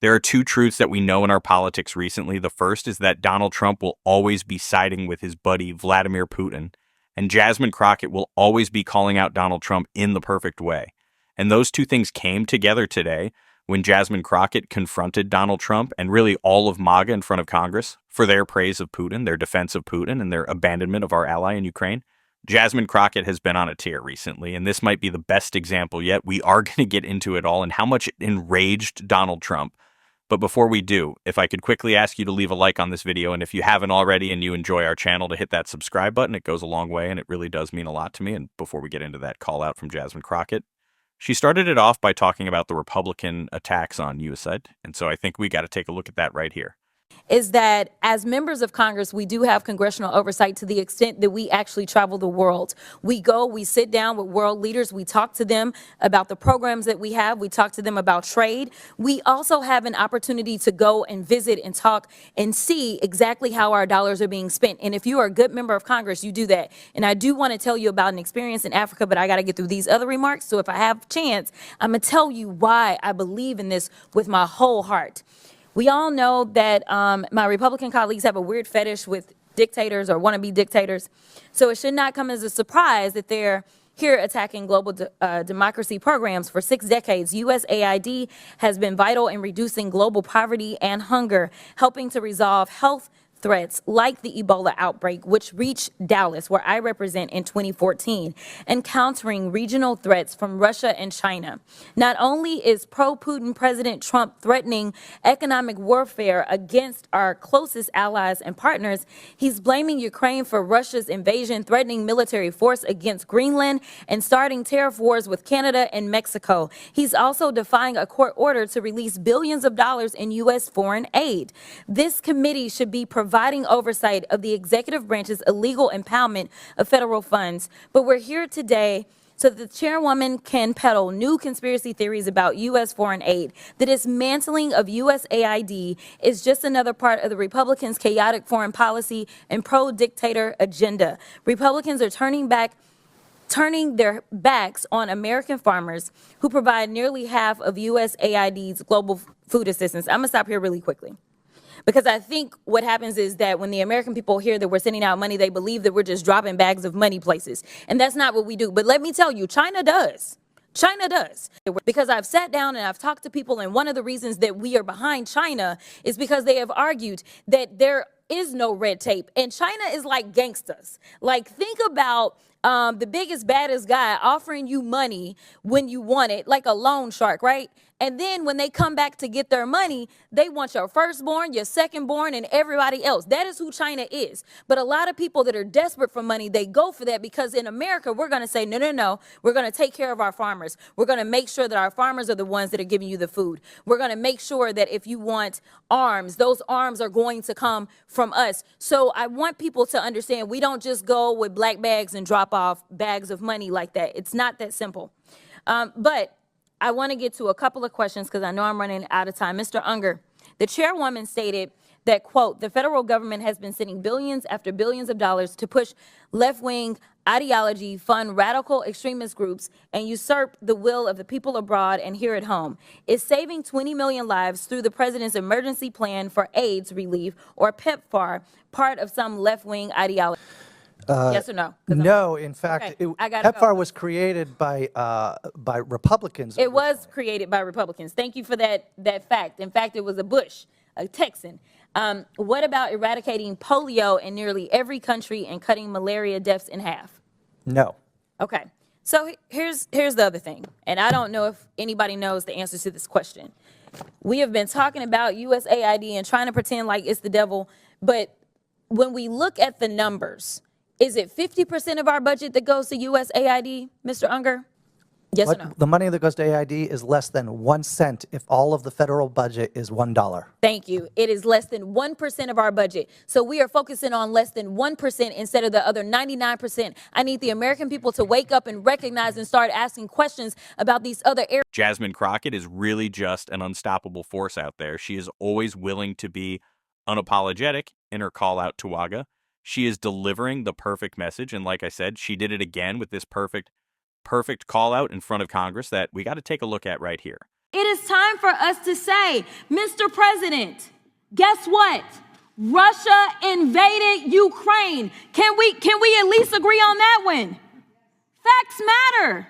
There are two truths that we know in our politics recently. The first is that Donald Trump will always be siding with his buddy Vladimir Putin, and Jasmine Crockett will always be calling out Donald Trump in the perfect way. And those two things came together today when Jasmine Crockett confronted Donald Trump and really all of MAGA in front of Congress for their praise of Putin, their defense of Putin, and their abandonment of our ally in Ukraine. Jasmine Crockett has been on a tear recently, and this might be the best example yet. We are going to get into it all and how much it enraged Donald Trump. But before we do, if I could quickly ask you to leave a like on this video, and if you haven't already and you enjoy our channel, to hit that subscribe button. It goes a long way, and it really does mean a lot to me. And before we get into that call out from Jasmine Crockett, she started it off by talking about the Republican attacks on USAID, and so I think we got to take a look at that right here. Is that as members of Congress, we do have congressional oversight to the extent that we actually travel the world. We go, we sit down with world leaders, we talk to them about the programs that we have, we talk to them about trade. We also have an opportunity to go and visit and talk and see exactly how our dollars are being spent. And if you are a good member of Congress, you do that. And I do want to tell you about an experience in Africa, but I got to get through these other remarks. So if I have a chance, I'm going to tell you why I believe in this with my whole heart. We all know that my Republican colleagues have a weird fetish with dictators or wannabe dictators. So it should not come as a surprise that they're here attacking global democracy programs. For 6 decades, USAID has been vital in reducing global poverty and hunger, helping to resolve health threats like the Ebola outbreak, which reached Dallas, where I represent, in 2014, and countering regional threats from Russia and China. Not only is pro-Putin President Trump threatening economic warfare against our closest allies and partners, he's blaming Ukraine for Russia's invasion, threatening military force against Greenland, and starting tariff wars with Canada and Mexico. He's also defying a court order to release billions of dollars in U.S. foreign aid. This committee should be providing oversight of the executive branch's illegal impoundment of federal funds. But we're here today so that the chairwoman can peddle new conspiracy theories about U.S. foreign aid. The dismantling of USAID is just another part of the Republicans' chaotic foreign policy and pro-dictator agenda. Republicans are turning their backs on American farmers who provide nearly half of USAID's global food assistance. I'm going to stop here really quickly, because I think what happens is that when the American people hear that we're sending out money, they believe that we're just dropping bags of money places. And that's not what we do. But let me tell you, China does. China does. Because I've sat down and I've talked to people, and one of the reasons that we are behind China is because they have argued that there is no red tape. And China is like gangsters. Like, think about the biggest, baddest guy offering you money when you want it, like a loan shark, right? And then when they come back to get their money, they want your firstborn, your secondborn, and everybody else. That is who China is. But a lot of people that are desperate for money, they go for that, because in America, we're going to say, no, no, no. We're going to take care of our farmers. We're going to make sure that our farmers are the ones that are giving you the food. We're going to make sure that if you want arms, those arms are going to come from us. So I want people to understand, we don't just go with black bags and drop off bags of money like that. It's not that simple. But I want to get to a couple of questions because I know I'm running out of time. Mr. Unger, the chairwoman stated that, quote, the federal government has been sending billions after billions of dollars to push left-wing ideology, fund radical extremist groups, and usurp the will of the people abroad and here at home. Is saving 20 million lives through the president's emergency plan for AIDS relief, or PEPFAR, part of some left-wing ideology? Yes or no? No, in fact, Okay, PEPFAR was created by Republicans. It was created by Republicans. Thank you for that fact. In fact, it was a Bush, a Texan. What about eradicating polio in nearly every country and cutting malaria deaths in half? No. Okay. So here's the other thing, and I don't know if anybody knows the answer to this question. We have been talking about USAID and trying to pretend like it's the devil, but when we look at the numbers, is it 50% of our budget that goes to USAID, Mr. Unger? Yes or no? The money that goes to AID is less than 1 cent if all of the federal budget is $1. Thank you. It is less than 1% of our budget. So we are focusing on less than 1% instead of the other 99%. I need the American people to wake up and recognize and start asking questions about these other areas. Jasmine Crockett is really just an unstoppable force out there. She is always willing to be unapologetic in her call out to WAGA. She is delivering the perfect message. And like I said, she did it again with this perfect call out in front of Congress that we got to take a look at right here. It is time for us to say, Mr. President, guess what? Russia invaded Ukraine. Can we at least agree on that one? Facts matter.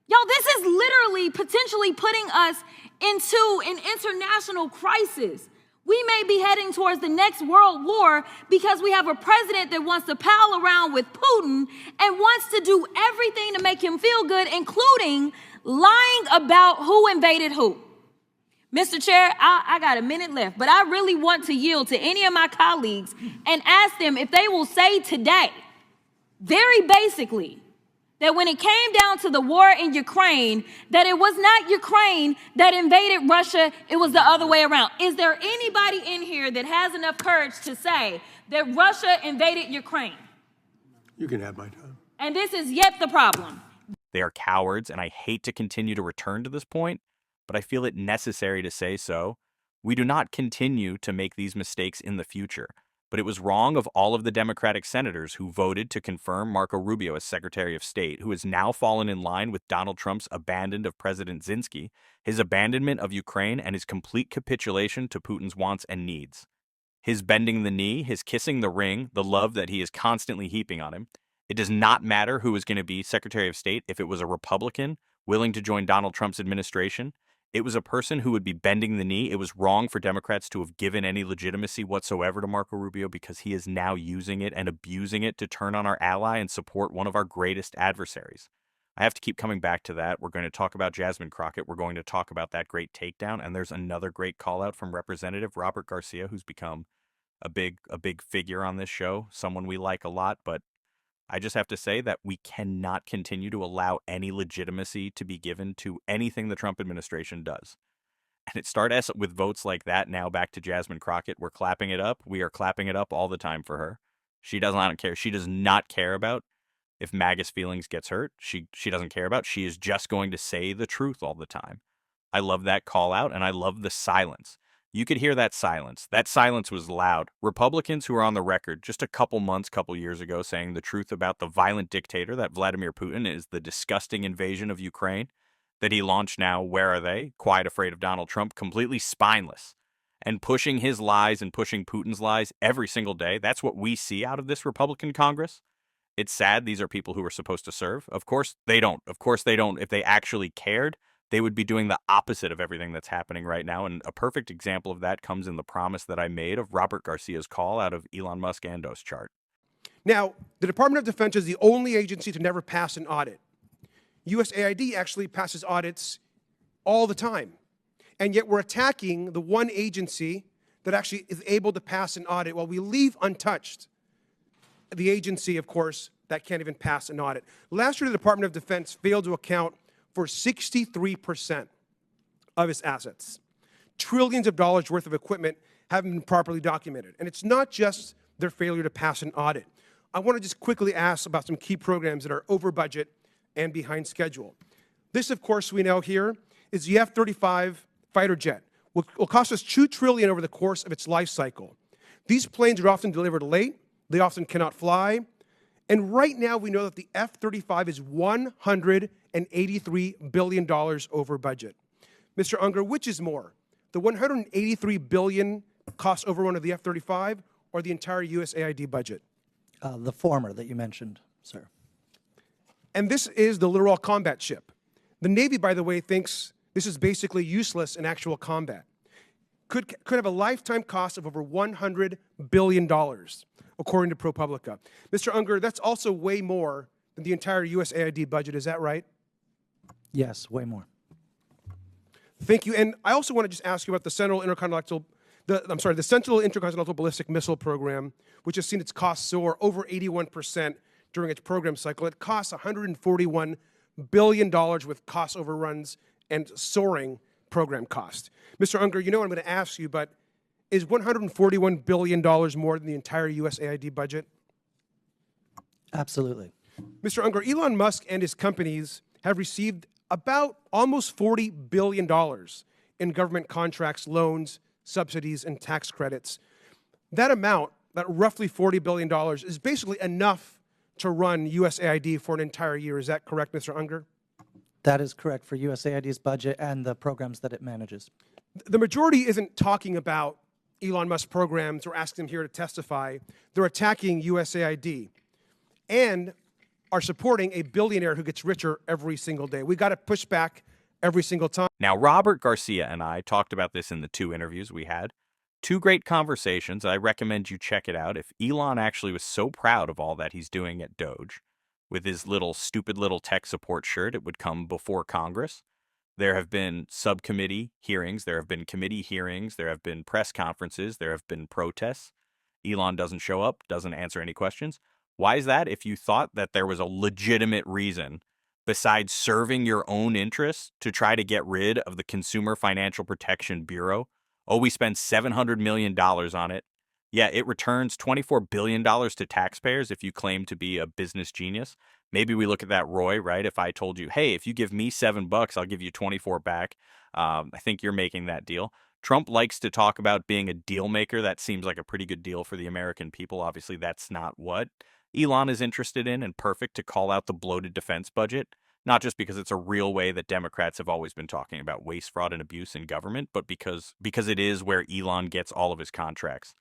Y'all, this is literally potentially putting us into an international crisis. We may be heading towards the next world war because we have a president that wants to pal around with Putin and wants to do everything to make him feel good, including lying about who invaded who. Mr. Chair, I got a minute left, but I really want to yield to any of my colleagues and ask them if they will say today, very basically, that when it came down to the war in Ukraine, that it was not Ukraine that invaded Russia, it was the other way around. Is there anybody in here that has enough courage to say that Russia invaded Ukraine? You can have my time. And this is yet the problem. They are cowards, and I hate to continue to return to this point, but I feel it necessary to say so. We do not continue to make these mistakes in the future. But it was wrong of all of the Democratic senators who voted to confirm Marco Rubio as Secretary of State, who has now fallen in line with Donald Trump's abandon of President Zelensky, his abandonment of Ukraine, and his complete capitulation to Putin's wants and needs. His bending the knee, his kissing the ring, the love that he is constantly heaping on him. It does not matter who is going to be Secretary of State if it was a Republican willing to join Donald Trump's administration. It was a person who would be bending the knee. It was wrong for Democrats to have given any legitimacy whatsoever to Marco Rubio because he is now using it and abusing it to turn on our ally and support one of our greatest adversaries. I have to keep coming back to that. We're going to talk about Jasmine Crockett. We're going to talk about that great takedown. And there's another great call out from Representative Robert Garcia, who's become a big figure on this show, someone we like a lot. But I just have to say that we cannot continue to allow any legitimacy to be given to anything the Trump administration does. And it starts with votes like that. Now back to Jasmine Crockett. We're clapping it up. We are clapping it up all the time for her. She does not care. She does not care about if MAGA's feelings gets hurt. She doesn't care about. She is just going to say the truth all the time. I love that call out, and I love the silence. You could hear that silence. That silence was loud. Republicans who are on the record just a couple years ago saying the truth about the violent dictator that Vladimir Putin is, the disgusting invasion of Ukraine that he launched now, where are they? Quite afraid of Donald Trump, completely spineless, and pushing his lies and pushing Putin's lies every single day. That's what we see out of this Republican Congress. It's sad. These are people who are supposed to serve. Of course they don't. Of course they don't. If they actually cared, they would be doing the opposite of everything that's happening right now. And a perfect example of that comes in the promise that I made of Robert Garcia's call out of Elon Musk Ando's chart. Now, the Department of Defense is the only agency to never pass an audit. USAID actually passes audits all the time. And yet we're attacking the one agency that actually is able to pass an audit while we leave untouched the agency, of course, that can't even pass an audit. Last year, the Department of Defense failed to account for 63% of its assets. Trillions of dollars worth of equipment haven't been properly documented. And it's not just their failure to pass an audit. I want to just quickly ask about some key programs that are over budget and behind schedule. This, of course, we know here is the F-35 fighter jet. Will cost us $2 trillion over the course of its life cycle. These planes are often delivered late. They often cannot fly. And right now, we know that the F-35 is $183 billion over budget. Mr. Unger, which is more, the $183 billion cost overrun of the F-35 or the entire USAID budget? The former that you mentioned, sir. And this is the literal combat ship. The Navy, by the way, thinks this is basically useless in actual combat. Could have a lifetime cost of over $100 billion, according to ProPublica. Mr. Unger, that's also way more than the entire USAID budget. Is that right? Yes, way more. Thank you. And I also want to just ask you about the Central Intercontinental Ballistic Missile Program, which has seen its costs soar over 81% during its program cycle. It costs $141 billion with cost overruns and soaring program cost. Mr. Unger, you know what I'm going to ask you, but is $141 billion more than the entire USAID budget? Absolutely. Mr. Unger, Elon Musk and his companies have received about almost $40 billion in government contracts, loans, subsidies, and tax credits. That amount, that roughly $40 billion, is basically enough to run USAID for an entire year. Is that correct, Mr. Unger? That is correct for USAID's budget and the programs that it manages. The majority isn't talking about Elon Musk programs or asking them here to testify. They're attacking USAID and are supporting a billionaire who gets richer every single day. We got to push back every single time. Now, Robert Garcia and I talked about this in the 2 interviews we had. 2 great conversations. I recommend you check it out. If Elon actually was so proud of all that he's doing at Doge, with his stupid little tech support shirt, it would come before Congress. There have been subcommittee hearings, there have been committee hearings, there have been press conferences, there have been protests. Elon doesn't show up, doesn't answer any questions. Why is that? If you thought that there was a legitimate reason besides serving your own interests to try to get rid of the Consumer Financial Protection Bureau, we spend $700 million on it. Yeah, it returns $24 billion to taxpayers if you claim to be a business genius. Maybe we look at that, Roy, right? If I told you, hey, if you give me $7, I'll give you 24 back. I think you're making that deal. Trump likes to talk about being a deal maker. That seems like a pretty good deal for the American people. Obviously, that's not what Elon is interested in, and perfect to call out the bloated defense budget, not just because it's a real way that Democrats have always been talking about waste, fraud, and abuse in government, but because it is where Elon gets all of his contracts.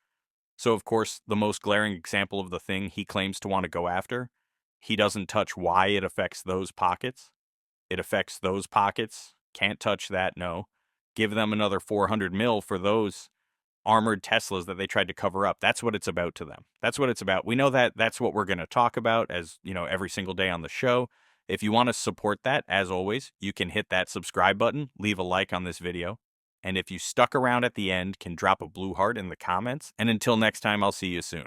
So, of course, the most glaring example of the thing he claims to want to go after, he doesn't touch why it affects those pockets. It affects those pockets. Can't touch that, no. Give them another 400 mil for those armored Teslas that they tried to cover up. That's what it's about to them. That's what it's about. We know that that's what we're going to talk about as, every single day on the show. If you want to support that, as always, you can hit that subscribe button, leave a like on this video. And if you stuck around at the end, can drop a blue heart in the comments. And until next time, I'll see you soon.